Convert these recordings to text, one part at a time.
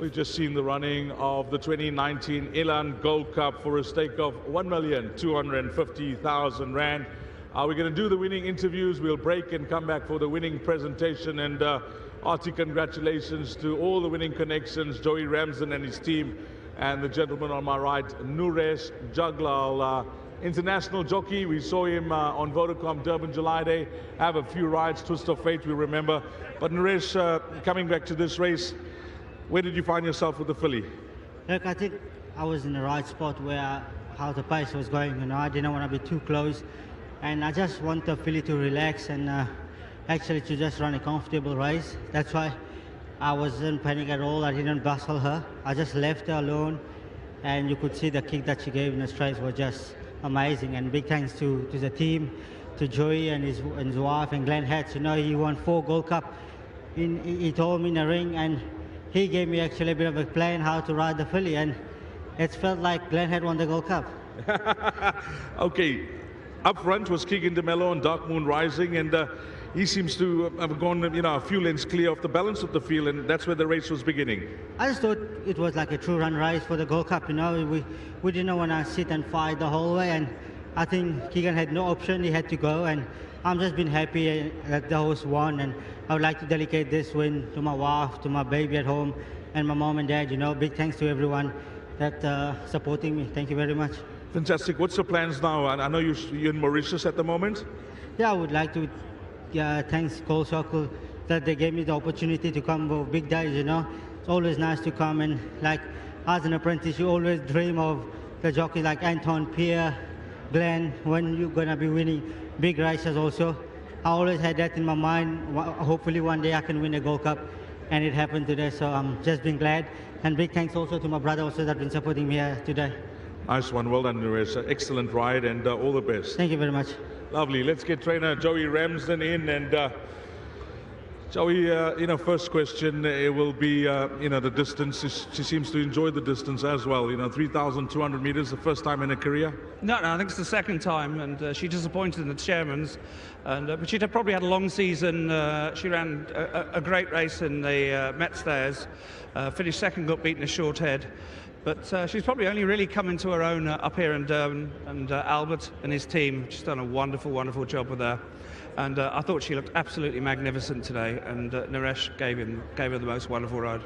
We've just seen the running of the 2019 Elan Gold Cup for a stake of 1,250,000 Rand. We're going to do the winning interviews. We'll break and come back for the winning presentation. And Artie, congratulations to all the winning connections, Joey Ramsden and his team, and the gentleman on my right, Nuresh Jaglal, international jockey. We saw him on Vodacom Durban July Day, have a few rides, Twist of Fate, we remember. But Nuresh, coming back to this race, where did you find yourself with the filly? Look, I think I was in the right spot where how the pace was going. You know, I didn't want to be too close, and I just want the filly to relax and actually to just run a comfortable race. That's why I wasn't panicking at all. I didn't bustle her. I just left her alone, and you could see the kick that she gave in the straight was just amazing. And big thanks to the team, to Joey and his wife and Glenn Hatch. You know, he won 4 Gold Cup. He told me in the ring, and he gave me actually a bit of a plan how to ride the filly, and it felt like Glenn had won the Gold Cup. Okay, up front was Keegan DeMello and Dark Moon Rising, and he seems to have gone, you know, a few lengths clear of the balance of the field, and that's where the race was beginning. I just thought it was like a true run race for the Gold Cup. You know, we didn't want to sit and fight the whole way, and I think Keegan had no option. He had to go, and I'm just been happy that the horse won, and I would like to dedicate this win to my wife, to my baby at home, and my mom and dad. You know, big thanks to everyone that supporting me. Thank you very much. Fantastic. What's the plans now? I know you're in Mauritius at the moment. Yeah, I would like to thanks Cole Circle that they gave me the opportunity to come for big days. You know, it's always nice to come, and like as an apprentice, you always dream of the jockeys like Anton, Pierre, Glenn, when you're gonna be winning big races also. I always had that in my mind. Hopefully one day I can win a Gold Cup, and it happened today, so I'm just being glad. And big thanks also to my brother also that been supporting me here today. Nice one, well done, Nuresh. Excellent ride, and all the best. Thank you very much. Lovely. Let's get trainer Joey Ramsden in, and Joey, you know, first question, it will be, you know, the distance. She seems to enjoy the distance as well. You know, 3,200 meters, the first time in her career. No, I think it's the second time, and she disappointed in the chairman's. And but she'd probably had a long season. She ran a great race in the Met Stairs, finished second, got beaten a short head. But she's probably only really come into her own up here in Durban, and Albert and his team just done a wonderful, wonderful job with her. And I thought she looked absolutely magnificent today, and Naresh gave her the most wonderful ride.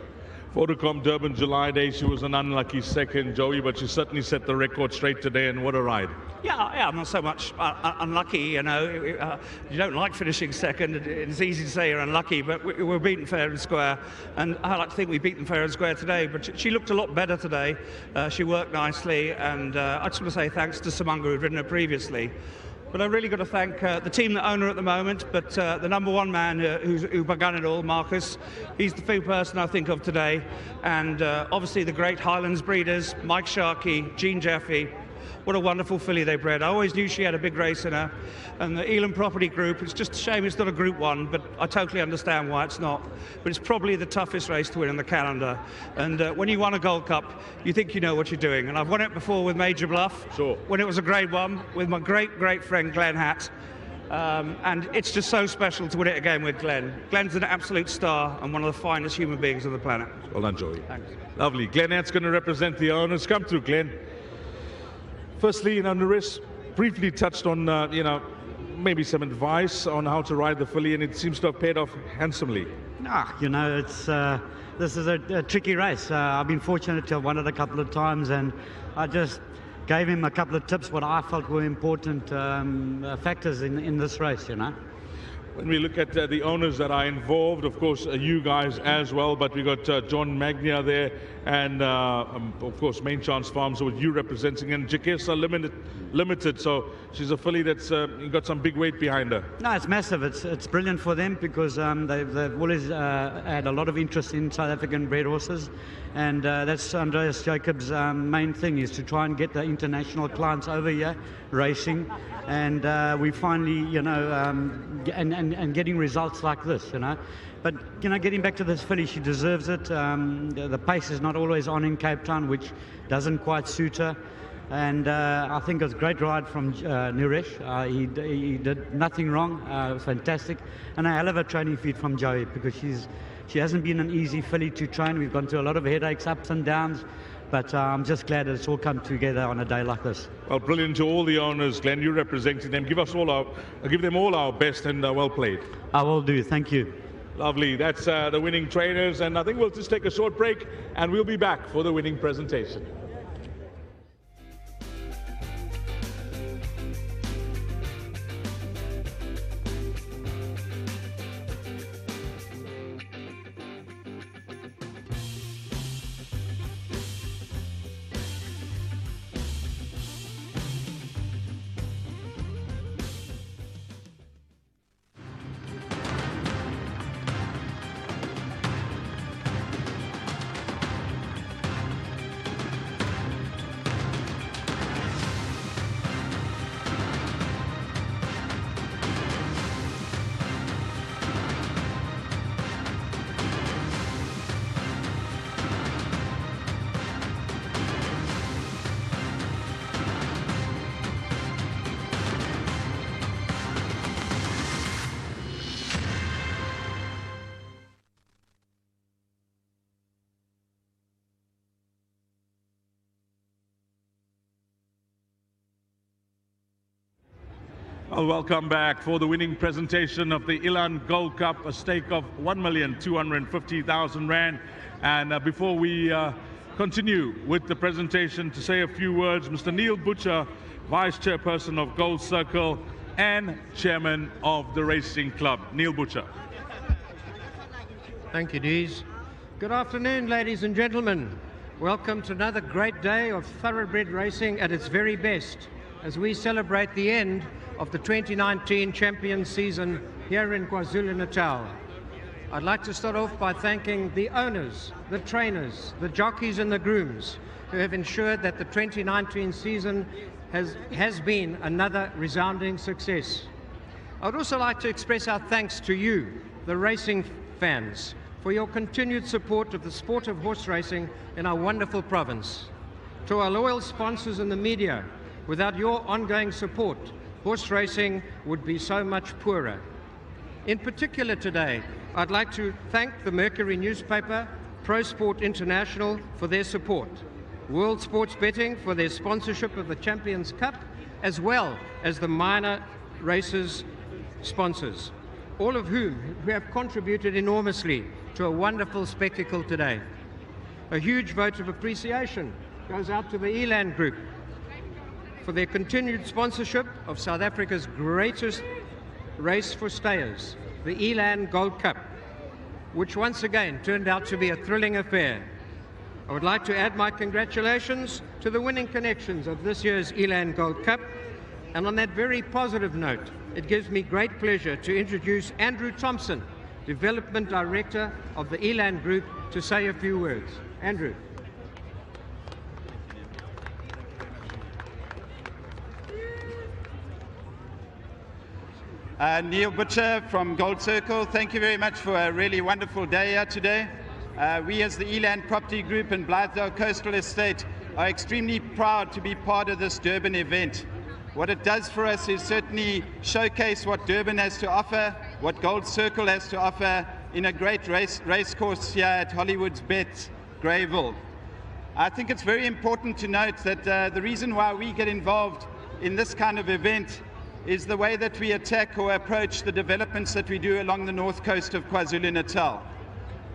Vodacom Durban July Day, she was an unlucky second, Joey, but she certainly set the record straight today, and what a ride. Yeah, I'm not so much unlucky, you know. You don't like finishing second. It's easy to say you're unlucky, but we're beaten fair and square, and I like to think we beat them fair and square today, but she looked a lot better today. She worked nicely, and I just want to say thanks to Samanga, who'd ridden her previously. But I've really got to thank the team that own her at the moment, but the number one man who began it all, Marcus, he's the few person I think of today. And obviously the great Highlands breeders, Mike Sharkey, Jean Jaffe. What a wonderful filly they bred. I always knew she had a big race in her. And the Elam Property Group, it's just a shame it's not a Group 1, but I totally understand why it's not. But it's probably the toughest race to win in the calendar. And when you won a Gold Cup, you think you know what you're doing. And I've won it before with Major Bluff, sure, when it was a Grade 1, with my great, great friend Glenn Hatt. And it's just so special to win it again with Glenn. Glenn's an absolute star and one of the finest human beings on the planet. Well done, Joey. Thanks. Lovely. Glenn Hatt's going to represent the owners. Come through, Glenn. Firstly, you know, Nuresh briefly touched on, you know, maybe some advice on how to ride the filly, and it seems to have paid off handsomely. You know, it's this is a tricky race. I've been fortunate to have won it a couple of times, and I just gave him a couple of tips what I felt were important factors in this race, you know. When we look at the owners that are involved, of course, you guys as well, but we got John Magnia there, and of course, Main Chance Farms with you representing, and Jakesa Limited. So she's a filly that's got some big weight behind her. No, it's massive. It's brilliant for them because they've always had a lot of interest in South African bred horses, and that's Andreas Jacobs' main thing, is to try and get the international clients over here racing, and we finally, you know, and getting results like this, you know. But, you know, getting back to this filly, she deserves it. The pace is not always on in Cape Town, which doesn't quite suit her. And I think it was a great ride from Niresh. He did nothing wrong. It was fantastic. And a hell of a training feed from Joey, because she hasn't been an easy filly to train. We've gone through a lot of headaches, ups and downs. But I'm just glad that it's all come together on a day like this. Well, brilliant to all the owners. Glenn, you're representing them. Give them all our best, and well played. I will do. Thank you. Lovely. That's the winning trainers. And I think we'll just take a short break, and we'll be back for the winning presentation. Well, welcome back for the winning presentation of the Elan Gold Cup, a stake of 1,250,000 Rand. And before we continue with the presentation, to say a few words, Mr. Neil Butcher, Vice Chairperson of Gold Circle and Chairman of the Racing Club. Neil Butcher. Thank you, Dees. Good afternoon, ladies and gentlemen. Welcome to another great day of thoroughbred racing at its very best, as we celebrate the end of the 2019 champion season here in KwaZulu-Natal. I'd like to start off by thanking the owners, the trainers, the jockeys and the grooms who have ensured that the 2019 season has been another resounding success. I would also like to express our thanks to you, the racing fans, for your continued support of the sport of horse racing in our wonderful province. To our loyal sponsors in the media, without your ongoing support, horse racing would be so much poorer. In particular today, I'd like to thank the Mercury newspaper, Pro Sport International for their support, World Sports Betting for their sponsorship of the Champions Cup, as well as the minor races sponsors, all of whom have contributed enormously to a wonderful spectacle today. A huge vote of appreciation goes out to the Elan Group for their continued sponsorship of South Africa's greatest race for stayers, the Elan Gold Cup, which once again turned out to be a thrilling affair. I would like to add my congratulations to the winning connections of this year's Elan Gold Cup. And on that very positive note, it gives me great pleasure to introduce Andrew Thompson, Development Director of the Elan Group, to say a few words. Andrew. Neil Butcher from Gold Circle. Thank you very much for a really wonderful day here today. We as the Elan Property Group and Blythedale Coastal Estate are extremely proud to be part of this Durban event. What it does for us is certainly showcase what Durban has to offer, what Gold Circle has to offer in a great race course here at Hollywood's Bet, GREYVILLE. I think it's very important to note that the reason why we get involved in this kind of event is the way that we attack or approach the developments that we do along the north coast of KwaZulu-Natal.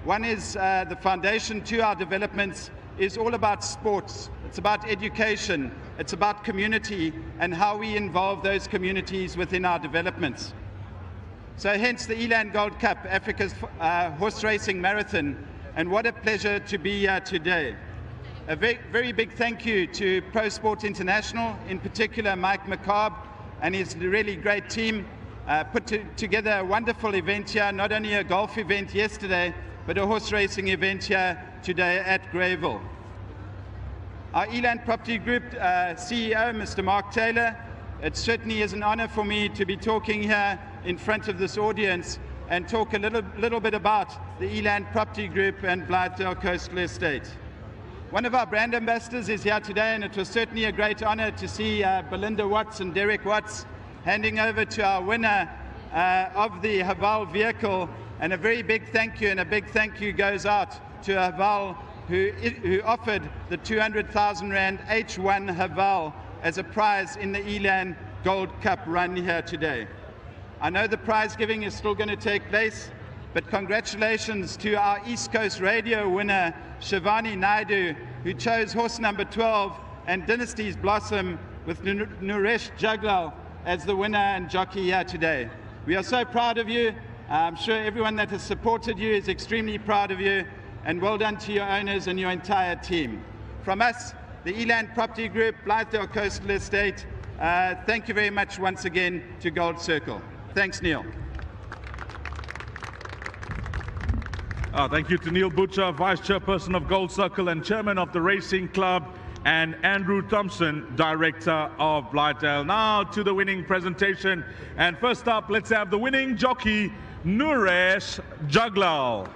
One is the foundation to our developments is all about sports. It's about education, it's about community and how we involve those communities within our developments. So hence the Elan Gold Cup, Africa's horse racing marathon, and what a pleasure to be here today. A very big thank you to Pro Sport International, in particular Mike McCarb and his really great team put together a wonderful event here, not only a golf event yesterday, but a horse racing event here today at GREYVILLE. Our Elan Property Group CEO, Mr. Mark Taylor, it certainly is an honor for me to be talking here in front of this audience and talk a little bit about the Elan Property Group and Blythedale Coastal Estate. One of our brand ambassadors is here today, and it was certainly a great honor to see Belinda Watts and Derek Watts handing over to our winner of the Haval vehicle. And a very big thank you, and a big thank you goes out to Haval, who offered the 200,000 Rand H1 Haval as a prize in the Elan Gold Cup run here today. I know the prize giving is still going to take place, but congratulations to our East Coast Radio winner, Shivani Naidu, who chose horse number 12 and Dynasty's Blossom with Nuresh Juglal as the winner and jockey here today. We are so proud of you. I'm sure everyone that has supported you is extremely proud of you, and well done to your owners and your entire team. From us, the Eland Property Group, Blythedale Coastal Estate, thank you very much once again to Gold Circle. Thanks, Neil. Thank you to Neil Butcher, Vice Chairperson of Gold Circle and Chairman of the Racing Club, and Andrew Thompson, Director of Blythedale. Now to the winning presentation. And first up, let's have the winning jockey, Nuresh Juglal.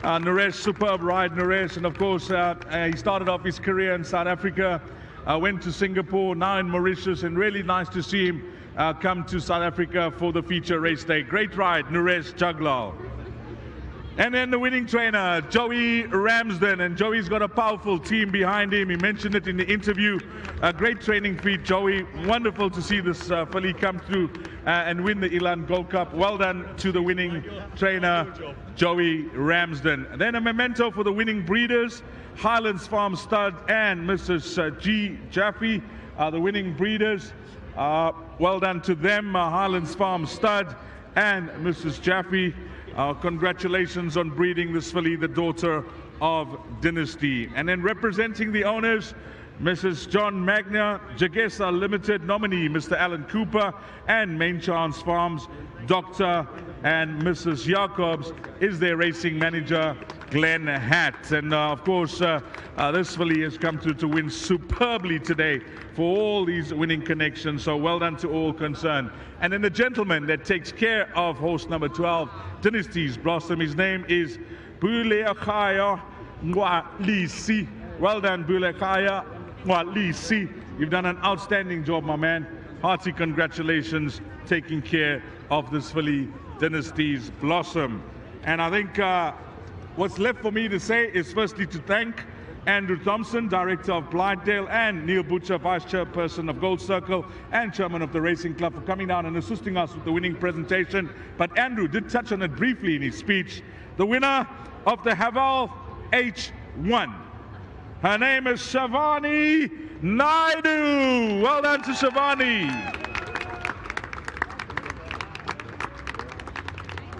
Nuresh, superb ride, Nuresh. And of course, he started off his career in South Africa, went to Singapore, now in Mauritius, and really nice to see him come to South Africa for the feature race day. Great ride, Nuresh Juglal. And then the winning trainer, Joey Ramsden, and Joey's got a powerful team behind him. He mentioned it in the interview. A great training feat, Joey. Wonderful to see this filly come through and win the Elan Gold Cup. Well done to the winning trainer, Joey Ramsden. And then a memento for the winning breeders, Highlands Farm Stud and Mrs. G. Jaffe, the winning breeders. Well done to them, Highlands Farm Stud and Mrs. Jaffe. Congratulations on breeding this filly, the daughter of Dynasty. And then representing the owners, Mrs. John Magna, Jagesa Limited nominee, Mr. Alan Cooper, and Main Chance Farms, Dr. and Mrs. Jacobs is their racing manager, Glenn Hatt. And of course, this filly has come through to win superbly today for all these winning connections. So well done to all concerned. And then the gentleman that takes care of horse number 12, Dynasty's Blossom, his name is Bulekhaya Mwalisi. Well done, Bulekhaya Mwalisi. You've done an outstanding job, my man. Hearty congratulations taking care of this filly, Dynasty's Blossom. And I think what's left for me to say is firstly to thank Andrew Thompson, Director of Blythedale, and Neil Butcher, Vice Chairperson of Gold Circle and Chairman of the Racing Club, for coming down and assisting us with the winning presentation. But Andrew did touch on it briefly in his speech. The winner of the Haval H1. Her name is Shivani Naidu. Well done to Shivani.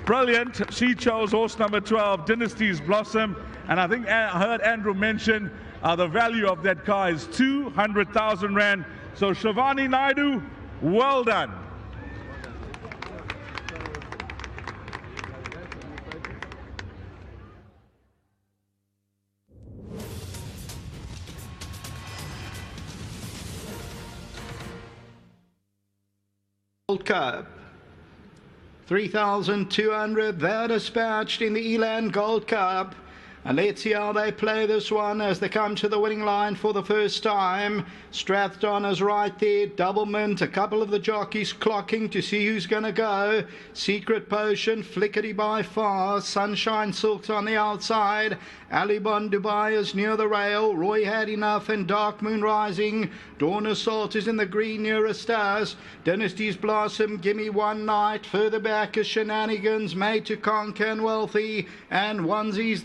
Brilliant. She chose horse number 12, Dynasty's Blossom. And I think I heard Andrew mention the value of that car is 200,000 Rand. So Shivani Naidu, well done. Gold Cup. 3,200, they're dispatched in the Elan Gold Cup. And let's see how they play this one as they come to the winning line for the first time. Strathdown is right there. Doublemint, a couple of the jockeys clocking to see who's going to go. Secret Potion, Flickety by far. Sunshine Silks on the outside. Alibon Dubai is near the rail. Roy Had Enough and Dark Moon Rising. Dawn Assault is in the green nearest us. Dynasty's Blossom, Gimme One Night. Further back is Shenanigans, Made to Conquer and Wealthy. And Onesies